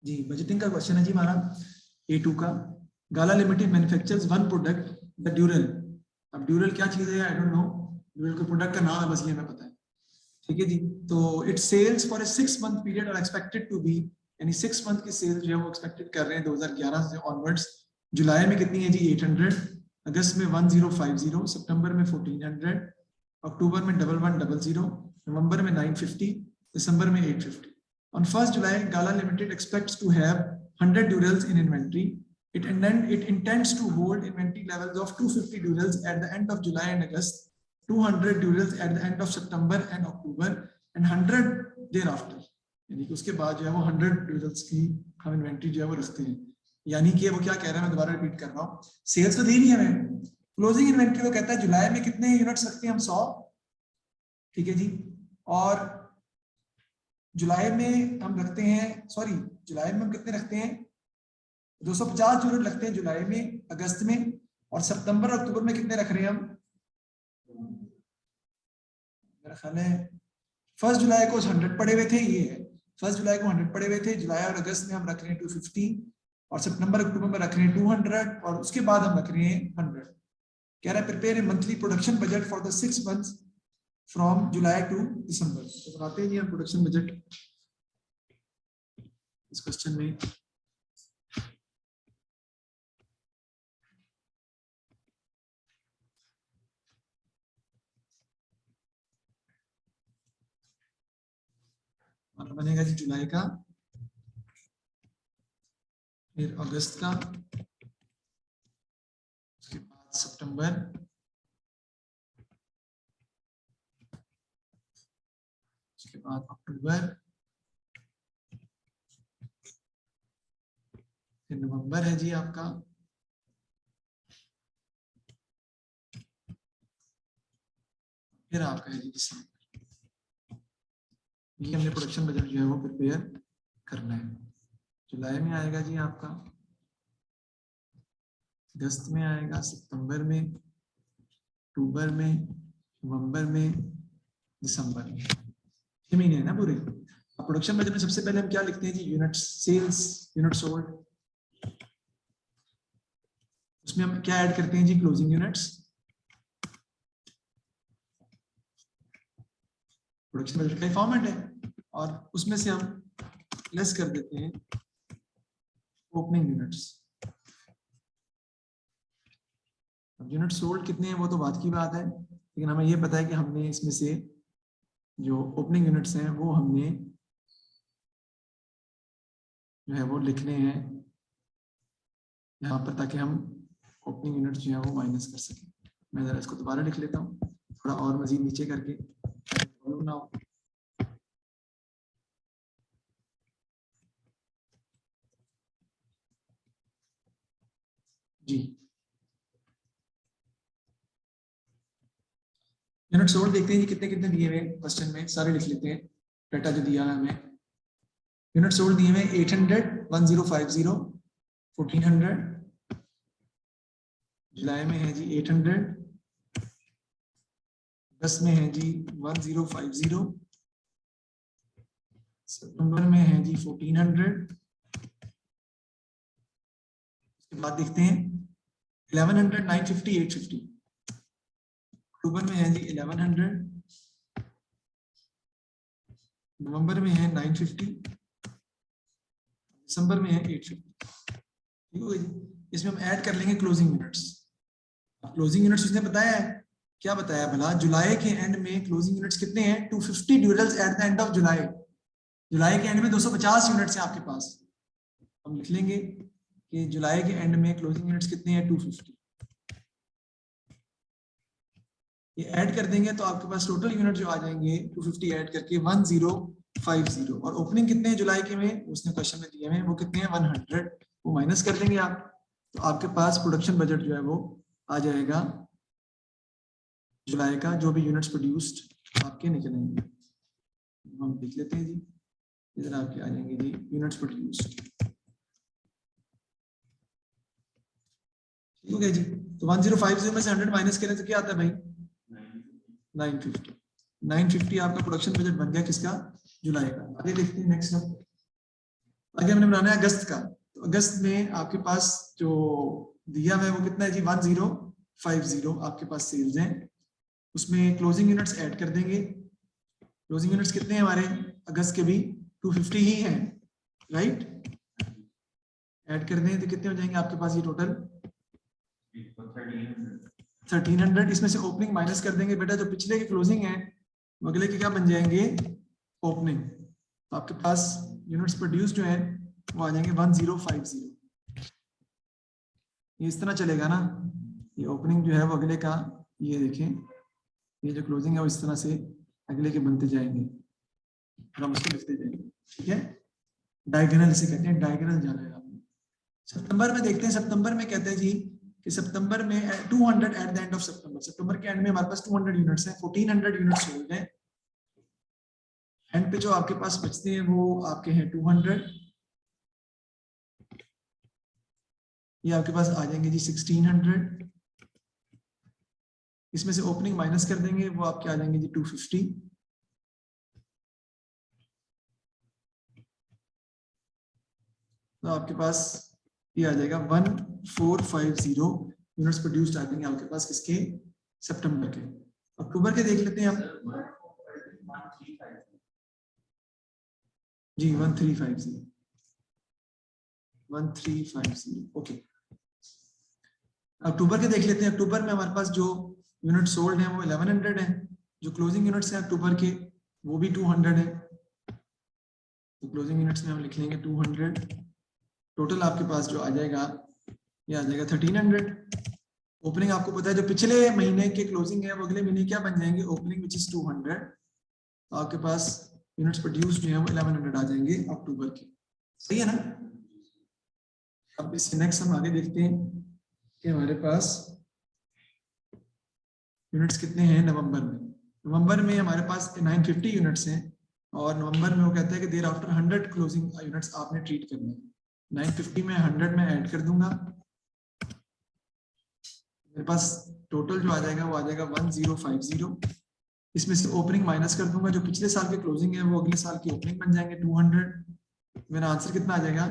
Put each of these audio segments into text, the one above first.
जी budgeting का question है जी हमारा A2 का। Gala limited manufactures one product the dural. अब ड्यूरल क्या चीज है आई डोंट नो, ड्यूरल का प्रोडक्ट का नाम है बस ये हमें पता है, ठीक है जी। तो it's sales for a 6 month period are expected to be, यानी 6 मंथ की सेल जो है वो एक्सपेक्टेड कर रहे हैं 2011 से ऑनवर्ड्स। जुलाई में कितनी है जी 800, अगस्त में 1050, सितंबर में 1400, अक्टूबर में 1100, नवंबर में 950, दिसंबर में 850। On 1st July, Gala Limited expects to have 100 Durals in inventory. It intends to hold inventory levels of 250 Durals at the end of July and August, 200 Durals at the end of September and October, and 100 thereafter. यानी कि उसके बाद जो है वो 100 Durals की हम inventory जो है वो रखते हैं। यानी कि वो क्या कह रहा है, मैं दोबारा रिपीट कर रहा हूँ, सेल्स तो दी नहीं है हमें, क्लोजिंग इन्वेंट्री वो कहता है जुलाई में कितने यूनिट्स रखते हैं हम 100, ठीक है जी। और जुलाई में हम रखते हैं, सॉरी जुलाई में हम कितने रखते हैं 250 यूनिट रखते हैं जुलाई में, अगस्त में, और सितंबर अक्टूबर में कितने रख रहे हैं हम, मेरा ख्याल है 1 जुलाई को 100 पड़े हुए थे, ये है 1 जुलाई को 100 पड़े हुए थे, जुलाई और अगस्त में हम रख रहे हैं 250, और सितंबर अक्टूबर में रख रहे हैं 200, और उसके बाद हम रख रहे हैं 100। कह रहा है prepare a monthly production budget for the 6 months from July to December. तो बनाते हैं जी हम प्रोडक्शन बजट इस क्वेश्चन में। बनेगा जी जुलाई का, फिर अगस्त का, उसके बाद सितंबर, उसके बाद अक्टूबर, फिर नवंबर है जी आपका, फिर आपका है जी दिसंबर। ये हमने प्रोडक्शन बजट जो है वो प्रिपेयर करना है। जुलाई में आएगा जी आपका, अगस्त में आएगा, सितंबर में, अक्टूबर में, नवंबर में, दिसंबर में, 6 महीने है ना पूरे। अब प्रोडक्शन बजट में सबसे पहले हम क्या लिखते हैं जी, यूनिट सेल्स, यूनिट सोल्ड, उसमें हम क्या ऐड करते हैं जी, क्लोजिंग यूनिट्स। प्रोडक्शन बजट का फॉर्मेट है, और उसमें से हम लेस कर देते हैं ओपनिंग यूनिट्स। अब यूनिट सोल्ड कितने हैं वो तो बात की बात है, लेकिन हमें ये पता है कि हमने इसमें से जो ओपनिंग यूनिट्स हैं वो हमने जो है वो लिखने हैं यहाँ पर, ताकि हम ओपनिंग यूनिट्स जो है वो माइनस कर सकें। मैं जरा इसको दोबारा लिख लेता हूँ थोड़ा और मजीद नीचे करके ना हो। जी यूनिट सोल्ड देखते हैं जी कितने कितने दिए हुए क्वेश्चन में, सारे लिख लेते हैं डाटा जो दिया है हमें। यूनिट सोल्ड दिए हुए 800, 1050, 1400, जुलाई में है जी 800, अगस्त में है जी 1050, सितंबर में है जी 1400, उसके बाद देखते हैं 1100, 950, 850, अक्टूबर में है जी 1100, नवंबर में है 950, दिसंबर में है 850। ठीक है, इसमें हम ऐड कर लेंगे क्लोजिंग यूनिट्स। क्लोजिंग यूनिट्स उसने बताया है, क्या बताया भला, जुलाई के एंड में क्लोजिंग यूनिट्स कितने हैं, 250 durals at the end of July. जुलाई के एंड में 250 यूनिट्स हैं आपके पास, हम लिख लेंगे कि जुलाई के एंड में क्लोजिंग यूनिट्स कितने हैं, 250। ये ऐड कर देंगे तो आपके पास टोटल यूनिट जो आ जाएंगे 250 ऐड करके 1050, और ओपनिंग कितने हैं जुलाई के में, उसने क्वेश्चन में दिए हैं वो कितने हैं 100, वो माइनस कर देंगे आप, तो आपके पास प्रोडक्शन बजट जो है वो आ जाएगा जुलाई का, जो भी यूनिट्स प्रोड्यूस्ड आपके निकलेंगे। हम देख लेते हैं जी, इधर आपके आ जाएंगे जी यूनिट्स प्रोड्यूस्ड। ठीक हो गया जी। तो 1050 में से 100 माइनस करें तो क्या आता है भाई, 950। 950 आपका प्रोडक्शन बजट बन गया किसका, जुलाई का। आगे देखते हैं नेक्स्ट। आगे हमने बनाना है अगस्त का। तो अगस्त में आपके पास जो दिया हुआ है वो कितना है जी, 1050 आपके पास सेल्स हैं। उसमें क्लोजिंग यूनिट्स ऐड कर देंगे। क्लोजिंग यूनिट्स कितने हैं हमारे अगस्त के भी, 250 ही हैं, राइट। ऐड कर दें तो कितने हो जाएंगे आपके पास ये टोटल 1300। इसमें से ओपनिंग माइनस कर देंगे बेटा, जो पिछले के क्लोजिंग है वो अगले के क्या बन जाएंगे, ओपनिंग। तो आपके पास यूनिट्स प्रोड्यूस जो है वो आ जाएंगे 1050। ये इस तरह चलेगा ना, ये ओपनिंग जो है वो अगले का, ये देखें ये जो क्लोजिंग है वो इस तरह से अगले के बनते जाएंगे और हम उसको लिखते जाएंगे, ठीक है। डायगोनल इसे कहते हैं, डायगोनल जाना है आपने। सितंबर में देखते हैं, सितंबर में कहते हैं जी कि सितंबर में 200 एट द एंड ऑफ सितंबर, सितंबर के एंड में हमारे पास 200 यूनिट्स हैं, 1400 यूनिट्स सोल्ड हैं। एंड पे जो आपके पास बचते हैं वो आपके हैं 200, ये आपके पास आ जाएंगे जी 1600। इसमें से ओपनिंग माइनस कर देंगे, वो आपके आ जाएंगे जी 250। तो आपके पास ये आ जाएगा 1450 यूनिट्स प्रोड्यूस्ड आ जाएंगे आपके पास किसके, सितंबर के। अक्टूबर के देख लेते हैं हम जी 1350 ओके। अक्टूबर के देख लेते हैं। अक्टूबर में हमारे पास जो यूनिट सोल्ड हैं वो 1100 हैं। जो क्लोजिंग यूनिट्स हैं अक्टूबर के वो भी 200 है। तो क्लोजिंग यूनिट्स में हम लिख लेंगे 200। टोटल आपके पास जो आ जाएगा ये आ जाएगा 1300। ओपनिंग आपको पता है जो पिछले महीने के क्लोजिंग है वो अगले महीने क्या बन जाएंगे, ओपनिंग विच इज 200। तो आपके पास यूनिट्स प्रोड्यूस जो है वो 1100 आ जाएंगे अक्टूबर के, सही है ना। अब इससे नेक्स्ट हम आगे देखते हैं कि हमारे पास यूनिट्स कितने हैं नवंबर में। नवंबर में हमारे पास 950 यूनिट्स हैं और नवंबर में वो कहता है कि देयर आफ्टर 100 क्लोजिंग यूनिट्स आपने ट्रीट करने हैं। 950 में 100 में ऐड कर दूंगा, मेरे पास टोटल जो आ जाएगा वो आ जाएगा 1050। इसमें से ओपनिंग माइनस कर दूंगा, जो पिछले साल के क्लोजिंग है वो अगले साल की ओपनिंग बन जाएंगे 200। मेरा आंसर कितना आ जाएगा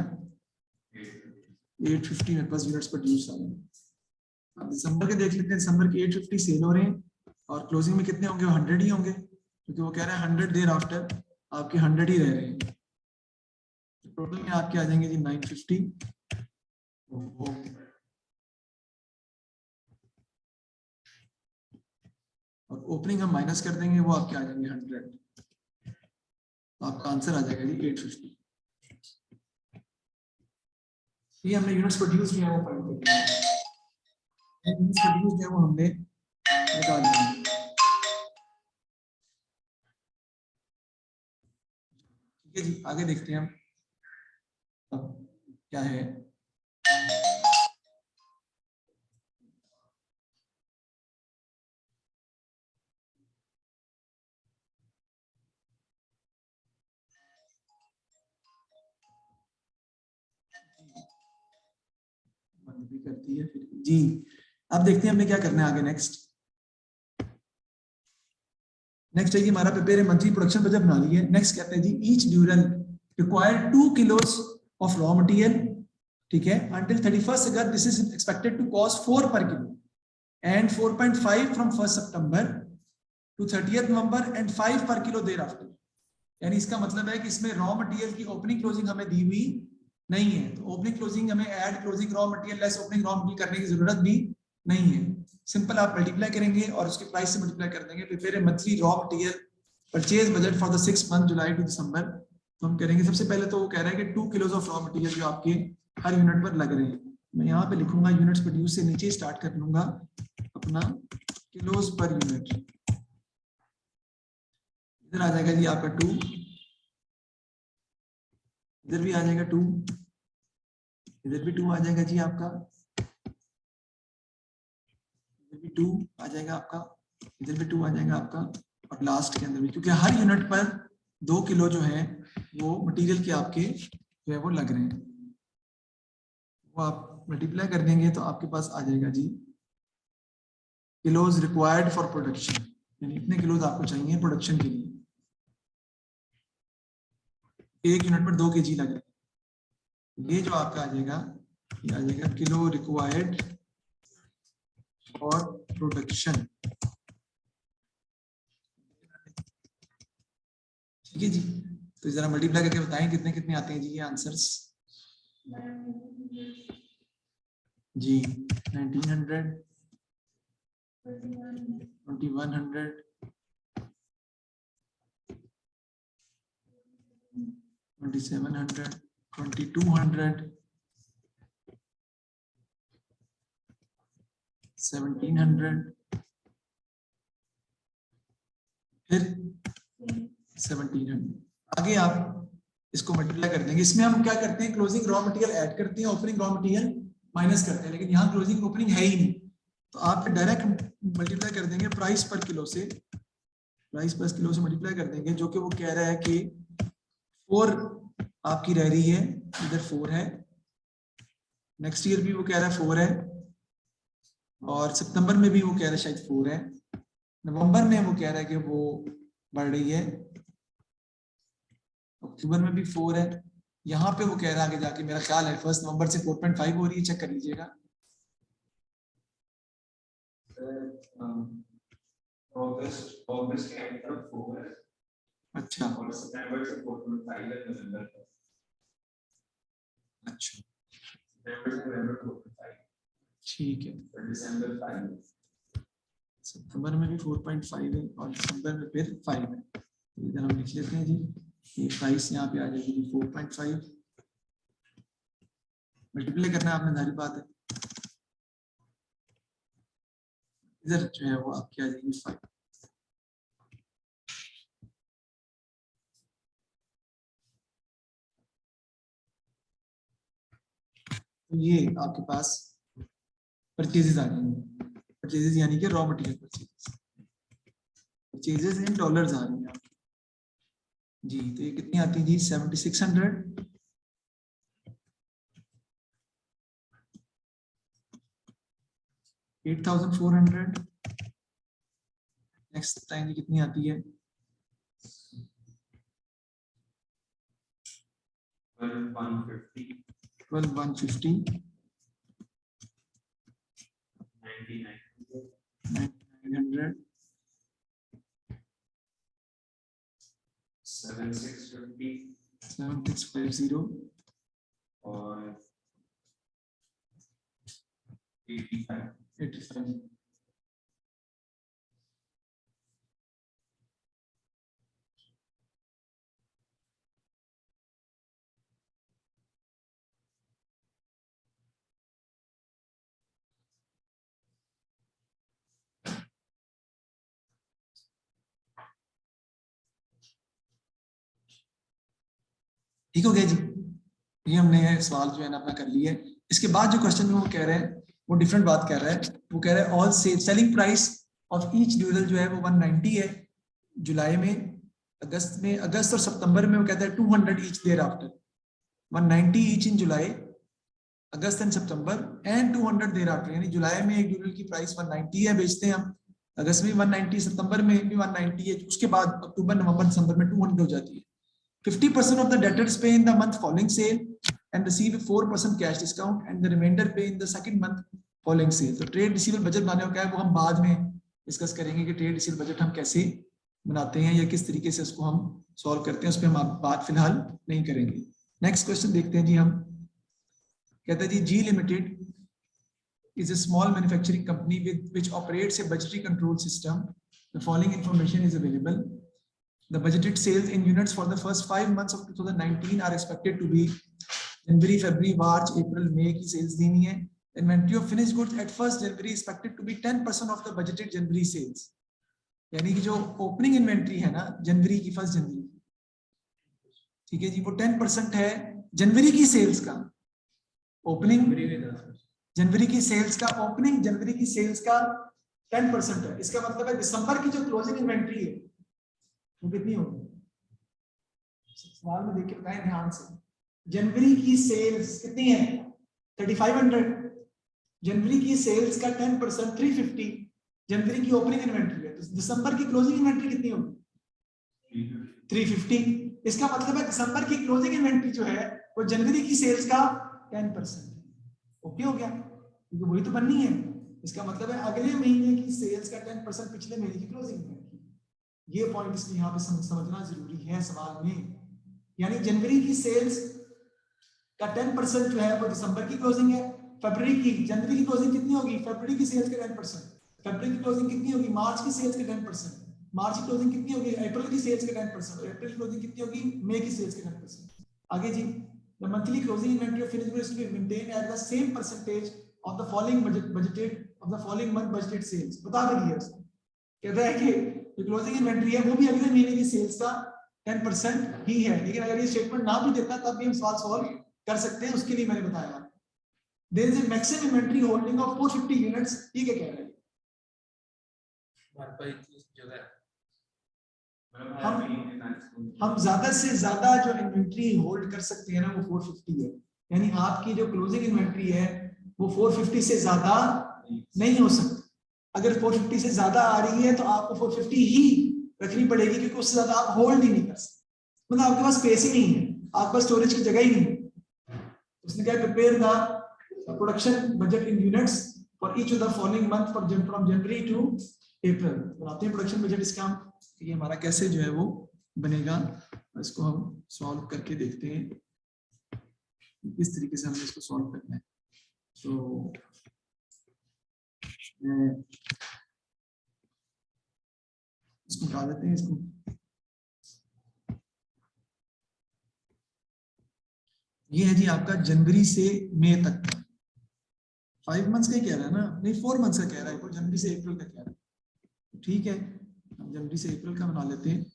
850 मेरे पास यूनिट्स प्रोड्यूस आ जाएंगे। अब दिसंबर के देख लेते हैं। दिसंबर के 850 सेल हो रहे हैं और क्लोजिंग में कितने होंगे, 100 ही होंगे, क्योंकि वो कह रहा है 100 देर आफ्टर आपके 100 ही रह रहे हैं। टोटल में आपके आ जाएंगे जी 950। और ओपनिंग हम माइनस कर देंगे, वो आपके आ जाएंगे 100। तो आपका आंसर आ जाएगा जी 850। ये हमने यूनिट्स प्रोड्यूस किया है वो फाइंड कर दिया, यूनिट्स प्रोड्यूस किया वो हमने निकाल दिया। ठीक है जी, आगे देखते हैं हम अब क्या है। बंद भी करती है फिर जी। अब देखते हैं हमने क्या करना है आगे। नेक्स्ट है कि हमारा प्रिपेयर मंथली प्रोडक्शन बजट बना ली है। नेक्स्ट कहते हैं जी each dural require 2 kilos of raw material, ठीक है, until 31 August this is expected to cost 4 per kilo and 4.5 from 1 September to 30 November and 5 per kilo there after. यानी इसका मतलब है कि इसमें रॉ मटेरियल की ओपनिंग क्लोजिंग हमें दी हुई नहीं है, तो ओपनिंग क्लोजिंग हमें add closing raw material less opening raw material करने की जरूरत भी नहीं है। सिंपल आप मल्टीप्लाई करेंगे और उसके प्राइस से मल्टीप्लाई कर देंगे। Prepare monthly raw material purchase budget for the 6 month July to December. तो हम करेंगे सबसे पहले तो वो कह रहा है कि 2 किलोज ऑफ रॉ मटेरियल जो आपके हर यूनिट पर लग रहे हैं, मैं यहाँ पे लिखूंगा यूनिट्स प्रोड्यूस से नीचे स्टार्ट कर लूंगा अपना किलोज पर यूनिट। इधर आ जाएगा जी आपका 2, इधर भी आ जाएगा 2, इधर भी 2 आ जाएगा जी आपका, इधर भी 2 आ जाएगा आपका, इधर भी 2 आ जाएगा आपका, और लास्ट के अंदर भी, क्योंकि हर यूनिट पर 2 किलो जो है वो मटेरियल के आपके जो है वो लग रहे हैं। वो आप मल्टीप्लाई कर देंगे तो आपके पास आ जाएगा जी किलोज रिक्वायर्ड फॉर प्रोडक्शन, यानी इतने किलोज आपको चाहिए प्रोडक्शन के लिए। एक यूनिट पर 2 kg लग रहे हैं। ये जो आपका आ जाएगा, ये आ जाएगा किलो रिक्वायर्ड और प्रोडक्शन। ठीक है जी, तो जरा मल्टीप्लाई करके बताएं कितने कितने आते हैं जी ये आंसर्स जी। 1900, 2100, 2700, 2200, 1700, फिर 1700। आगे आप इसको मल्टीप्लाई कर देंगे। इसमें हम क्या करते हैं, क्लोजिंग रॉ मटेरियल ऐड करते हैं, ओपनिंग रॉ मटेरियल माइनस करते हैं, लेकिन यहाँ क्लोजिंग ओपनिंग है ही नहीं, तो आप डायरेक्ट मल्टीप्लाई कर देंगे प्राइस पर किलो से, प्राइस पर किलो से मल्टीप्लाई कर देंगे, जो कि वो कह रहा है कि 4 आपकी रह रही है, इधर 4 है, नेक्स्ट ईयर भी वो कह रहा है 4 है, और सितंबर में भी वो कह रहा है शायद 4 है, नवंबर में वो कह रहा है कि वो बढ़ रही है, अक्टूबर में भी 4 है, यहाँ पे वो कह रहा है आगे जाके मेरा ख्याल है 1 नवंबर से 4.5 हो रही है, चेक कर लीजिएगा। अगस्त के एंड तक 4 है, अच्छा और सितंबर से 4.5 है, नवंबर तक। अच्छा सितंबर से नवंबर 4.5, ठीक है, और दिसंबर 5, सितंबर में भी 4.5 है और दिसंबर में फिर 5 है, तो इधर हम लिख लेते हैं जी, ये प्राइस यहाँ पे आ जाएगी 4.5, मल्टीप्लाई करना है आपने, सारी बात है, इधर जो है वो आपकी आ जाएगी 5। तो ये आपके पास परचेजेस आ जाएंगे, परचेजेस यानी कि raw material purchases, purchases in dollars आ रही हैं आपकी जी। तो ये कितनी आती है जी, 7600, 8400, नेक्स्ट टाइम कितनी आती है, 150, 12150, 9900, 7650, 7650 और 85। ठीक हो गया जी। ये हमने सवाल जो है ना अपना कर लिया है। इसके बाद जो क्वेश्चन में वो कह रहे हैं वो डिफरेंट बात कर रहा है, वो कह रहा है all selling price of each ड्यूरल जो है वो 190 है जुलाई में, अगस्त और सितंबर में वो कहता है 200 each thereafter, 190 each in July, August and September, and 200 thereafter, यानी जुलाई में एक ड्यूरल की प्राइस 190 है, बेचते हैं हम, अगस्त में 190, सितंबर में भी 190 है, उसके बाद अक्टूबर नवंबर दिसंबर में 200 हो जाती है। 50% of the debtors pay in the month following sale and receive a 4% cash discount, and the remainder pay in the second month following sale. तो ट्रेड रिसीवेबल बजट बनाने का क्या है वो हम बाद में डिस्कस करेंगे कि ट्रेड रिसीवेबल बजट हम कैसे बनाते हैं या किस तरीके से उसको हम सॉल्व करते हैं, उस पर हम बात फिलहाल नहीं करेंगे। नेक्स्ट क्वेश्चन देखते हैं जी हम, कहते हैं जी जी limited is a small manufacturing company which operates a budgetary control system. The following information is available. The budgeted sales in units for the first 5 months of 2019 are expected to be January, February, March, April, May की sales देनी है. Inventory of finished goods at 1st January is expected to be 10% of the budgeted January sales. यानी कि जो opening inventory है ना जनवरी की, 1 जनवरी, ठीक है जी, वो 10% है जनवरी की सेल्स का, ओपनिंग जनवरी की सेल्स का, ओपनिंग जनवरी की सेल्स का 10% है। इसका मतलब है दिसंबर की जो क्लोजिंग इन्वेंट्री है वो कितनी होगी, सवाल में देख के बताएं ध्यान से। जनवरी की सेल्स कितनी है, 3500, जनवरी की सेल्स का 10% 350 जनवरी की ओपनिंग इन्वेंट्री है, तो दिसंबर की क्लोजिंग इन्वेंट्री कितनी होगी 350। इसका मतलब है दिसंबर की क्लोजिंग इन्वेंट्री जो है वो जनवरी की सेल्स का 10% है। ओके हो गया, क्योंकि वही तो बननी है। इसका मतलब है अगले महीने की सेल्स का 10% पिछले महीने की क्लोजिंग इन्वेंट्री। ये पॉइंट इसमें यहाँ पे समझना जरूरी है सवाल में। यानी जनवरी की सेल्स का 10% जो है वो दिसंबर की क्लोजिंग है। फरवरी की, जनवरी की क्लोजिंग कितनी होगी? फरवरी की सेल्स का 10%। फरवरी की क्लोजिंग कितनी होगी? मार्च की सेल्स का 10%। मार्च की क्लोजिंग कितनी होगी? अप्रैल की सेल्स का 10%। और अप्रैल की क्लोजिंग कितनी होगी? मई की सेल्स का 10%। आगे जी, the monthly closing inventory of finished goods will be maintained at the same percentage of the following month budgeted sales। बता देंगे उसको, कहता है कि जो क्लोजिंग इन्वेंटरी है वो भी अगले महीने की सेल्स का 10% ही है। लेकिन अगर ये स्टेटमेंट ना भी देता तब भी हम सवाल सॉल्व कर सकते हैं, उसके लिए मैंने बताया। There is a maximum inventory holding of 450 units. ये क्या कह रहा है? हम ज्यादा से ज्यादा जो इन्वेंट्री होल्ड कर सकते हैं ना वो 450 है। यानी आपकी जो क्लोजिंग इन्वेंट्री है वो 450 से ज्यादा नहीं हो सकती। अगर 450 से ज्यादा आ रही है तो आपको 450 ही रखनी पड़ेगी, क्योंकि उससे ज्यादा आप होल्ड ही नहीं कर सकते। मतलब आपके पास स्पेस ही नहीं है, आपके पास स्टोरेज की जगह ही नहीं है। उसने क्या, prepare the production budget in units for each of the following month from January to April. बनाते हैं प्रोडक्शन बजट इसका हम, ये हमारा कैसे जो है वो बनेगा। इसको हम सॉल्व करके देखते हैं किस तरीके से हमें इसको सॉल्व करना है। तो इसको हटा देते हैं इसको। ये है जी आपका जनवरी से मई तक का 5 मंथ्स का कह रहा है ना, नहीं 4 मंथ्स का कह रहा है, वो जनवरी से अप्रैल का कह रहा है। ठीक है, हम जनवरी से अप्रैल का बना लेते हैं।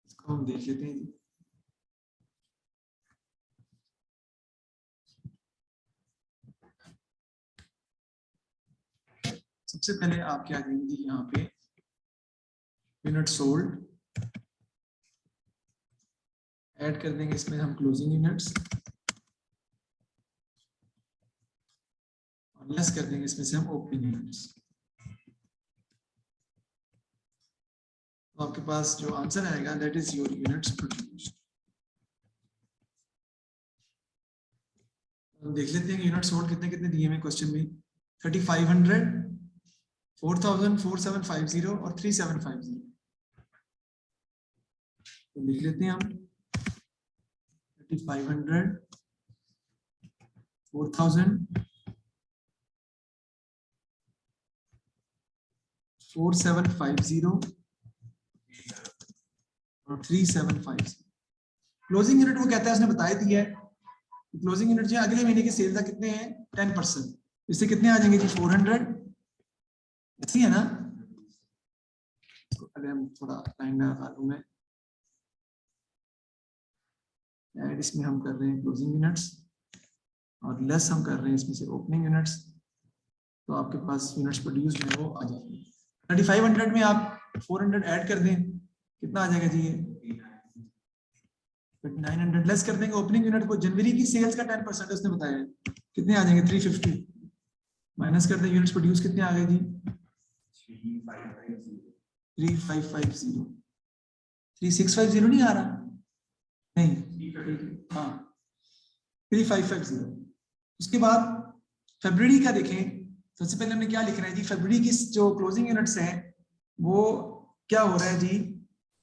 इसको हम देख लेते हैं जी। सबसे पहले आप क्या देंगे यहाँ पे, यूनिट सोल्ड ऐड कर देंगे इसमें हम क्लोजिंग यूनिट्स, और लेस कर देंगे इसमें से हम ओपनिंग यूनिट्स। तो आपके पास जो आंसर आएगा that is your units produced. देख लेते हैं कि यूनिट सोल्ड कितने कितने दिए हुए क्वेश्चन में। 3500, 4000, 4750 और 3750। तो लिख लेते हैं हम 3500, 4000, 4750 और 3750। क्लोजिंग यूनिट वो कहता है, उसने बताया दिया है क्लोजिंग यूनिट जो अगले महीने की सेल्स का कितने हैं 10%। इससे कितने आ जाएंगे जी 400, ऐसी है ना। अगर हम थोड़ा टाइम में मैं ऐड इसमें हम कर रहे हैं क्लोजिंग यूनिट्स और लेस हम कर रहे हैं इसमें से ओपनिंग यूनिट्स। तो आपके पास यूनिट्स प्रोड्यूस जो है वो आ जाएंगे। 3500 में आप 400 ऐड कर दें, कितना आ जाएगा जी ये 900। लेस कर देंगे ओपनिंग यूनिट को, जनवरी की सेल्स का 10% उसने बताया है, कितने आ जाएंगे 350। माइनस कर दें यूनिट्स प्रोड्यूस कितने आ गए जी 3550। 3650 नहीं आ रहा, नहीं हाँ 3550। उसके बाद फरवरी का देखें। सबसे पहले हमने क्या लिखना है जी, फरवरी की जो क्लोजिंग यूनिट्स हैं वो क्या हो रहा है जी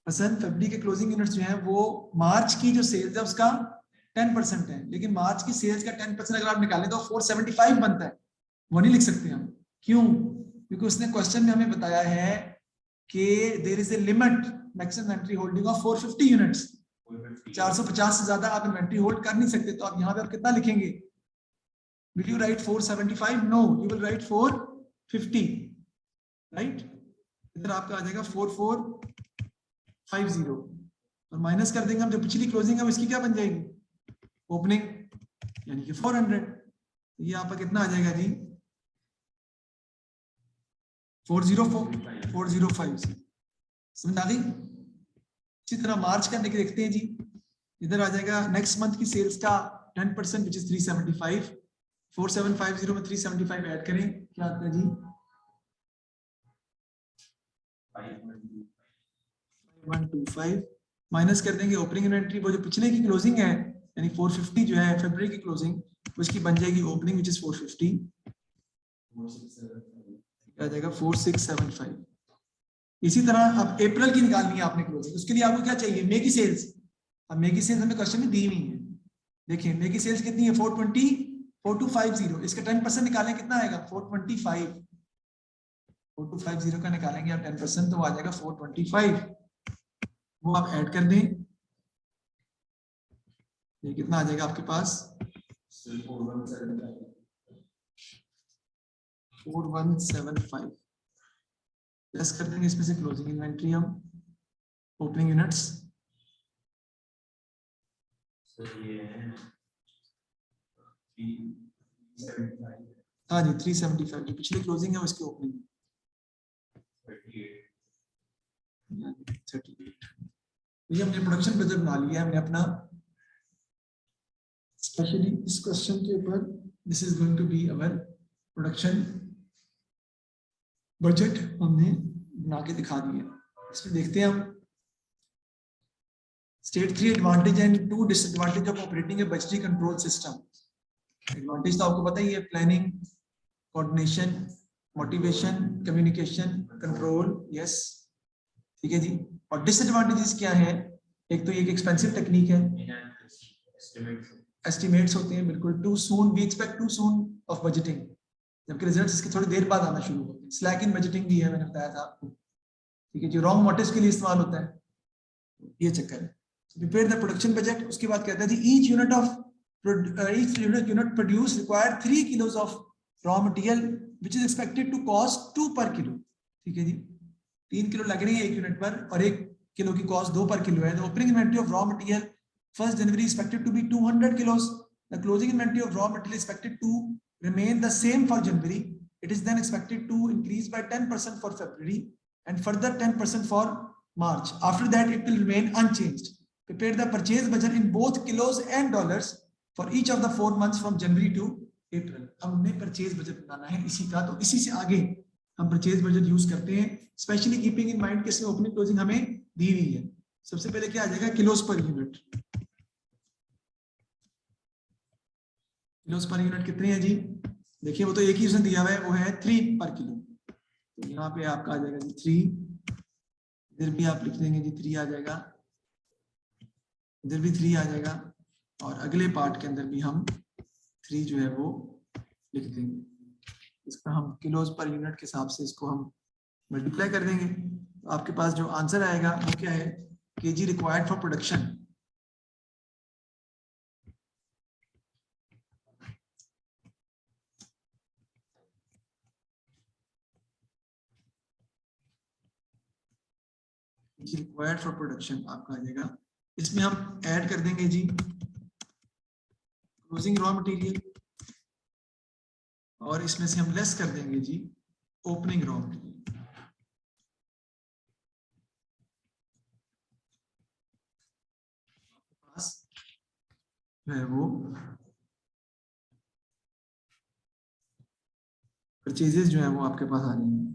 पसंद। फरवरी के क्लोजिंग यूनिट्स जो हैं वो मार्च की जो सेल्स है उसका 10% है, लेकिन मार्च की सेल्स का 10% अगर आप निकालें तो 475 बनता है, वो नहीं लिख सकते हम। क्यों? क्योंकि उसने क्वेश्चन में हमें बताया है कि there is a limit maximum inventory holding of 450 units. 450 से ज्यादा आप इन्वेंटरी होल्ड कर नहीं सकते। तो आप यहाँ पे आप कितना लिखेंगे? Will you write 475? No, you will write 450, right? इधर आपका आ जाएगा 4450 और माइनस कर देंगे हम जो पिछली क्लोजिंग है इसकी क्या बन जाएगी ओपनिंग, यानी कि 400। ये आपका कितना आ जाएगा जी 405 से, समझ आ गई। इसी तरह मार्च का देखते हैं जी, इधर आ जाएगा नेक्स्ट मंथ की सेल्स का 10% विच इज 375, 4750 में 375 ऐड करें, क्या आता है जी 5125, माइनस कर देंगे ओपनिंग इन्वेंट्री, वो जो पिछले की क्लोजिंग है यानी 450 जो है फरवरी की क्लोजिंग, उसकी बन जाएगी ओपनिंग विच इज 450, क्या जाएगा 4675। इसी तरह अब अप्रैल की निकालनी है आपने क्लोजिंग, उसके लिए आपको क्या चाहिए मई की सेल्स। अब मई की सेल्स हमें क्वेश्चन में दी हुई है, देखिए मई की सेल्स कितनी है 420, 4250, इसका 10% निकालें कितना आएगा 425, 4250 का निकालेंगे आप 10% तो आ जाएगा 425, वो आप ऐड कर दें, ये कितना आ जाएगा आपके पास 4175, प्लस कर देंगे इसमें से क्लोजिंग इन्वेंट्री हम ओपनिंग यूनिट्स, हाँ जी 375 जो पिछली क्लोजिंग है उसकी ओपनिंग 38। ये हमने प्रोडक्शन बजट बना लिया है हमने अपना, स्पेशली इस क्वेश्चन के ऊपर this is going to be our production budget हमने बना के दिखा दिया। इसमें देखते हैं हम state 3 advantage and 2 disadvantage of operating a budgetary control system. Advantage तो आपको पता ही है, planning, coordination, motivation, communication, control, yes ठीक है जी। और डिसएडवांटेजेस क्या है, एक तो ये एक्सपेंसिव टेक्निक है, एस्टिमेट्स होते हैं बिल्कुल, to soon, we expect to soon of budgeting, जबकि रिजल्ट्स इसके थोड़ी देर बाद आना शुरू होते हैं, स्लैक इन बजटिंग भी है मैंने बताया था आपको, ठीक है जो रॉन्ग मोटिव्स के लिए इस्तेमाल होता है, ये चक्कर है। प्रिपेयर द प्रोडक्शन बजट, उसके बाद कहता है जी each unit produce require 3 kilos of raw material which is expected to cost 2 per kilo, ठीक है जी 3 किलो लग रही है एक यूनिट पर और 1 किलो की कॉस्ट 2 पर किलो है। The opening inventory of raw material 1st January expected to be 200 kilos. The closing inventory of raw material expected to remain the same for January. It is then expected to increase by 10% for February and further 10% for March. After that, it will remain unchanged. Prepare the purchase budget in both kilos and dollars for each of the 4 months from January to April. हमने purchase budget बनाना है इसी का, तो इसी से आगे हम purchase budget use करते हैं, स्पेशली कीपिंग इन माइंड कि इसमें ओपनिंग क्लोजिंग हमें दी हुई है। सबसे पहले क्या आ जाएगा किलोस पर यूनिट, किलोस पर यूनिट कितने हैं जी, देखिए वो तो एक ही उसने दिया हुआ है, वो है 3 पर किलो, तो यहाँ पे आपका आ जाएगा जी 3, इधर भी आप लिख देंगे जी 3 आ जाएगा, इधर भी 3 आ जाएगा और अगले पार्ट के अंदर भी हम 3 जो है वो लिख देंगे। इसका हम किलोज पर यूनिट के हिसाब से इसको हम मल्टीप्लाई कर देंगे, तो आपके पास जो आंसर आएगा वो क्या है, KG required for production, required for production आपका आ जाएगा। इसमें हम ऐड कर देंगे जी क्लोजिंग रॉ मटेरियल और इसमें से हम लेस कर देंगे जी ओपनिंग रॉ मटेरियल। है वो परचेजेस जो है वो आपके पास आ जाएंगे।